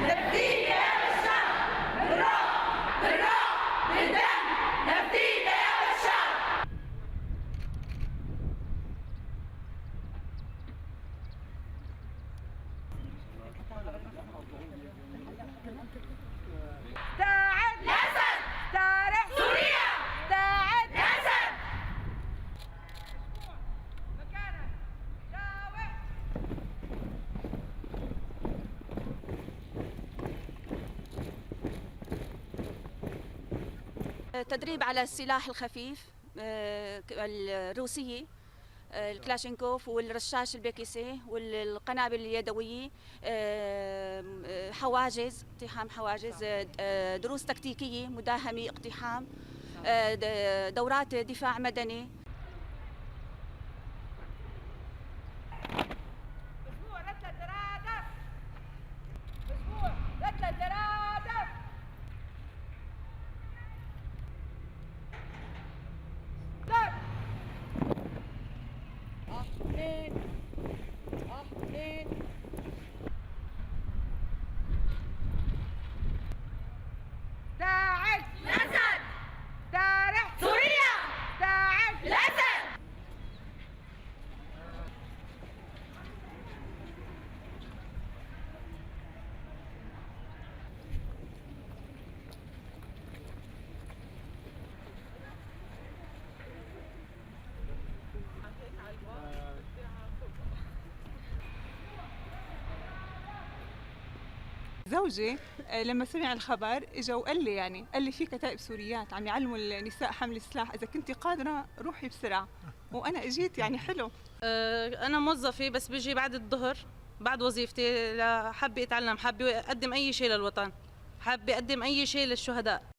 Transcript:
نفديك يا بشار. بالروح بالدم نفديك يا بشار. استعد الأسد. استرح سوريا. استعد الأسد. مكانك. جاوب. تدريب على السلاح الخفيف الروسية، الكلاشينكوف والرشاش البيكيسي والقنابل اليدوية، حواجز، اقتحام حواجز، دروس تكتيكية، مداهمة، اقتحام، دورات دفاع مدني. أسبوع رتلة ترادف. أسبوع رتلة ترادف. ضرب. اثنين. استعد الأسد. استرح سوريا. استعد الأسد. زوجي لما سمع الخبر اجى وقال لي قال لي في كتائب سوريات عم يعلموا النساء حمل السلاح، اذا كنتي قادره روحي بسرعه. وانا اجيت حلو. انا موظفه بس بيجي بعد الظهر بعد وظيفتي، حابه اتعلم، حابه اقدم اي شيء للوطن، حابه اقدم اي شيء للشهداء.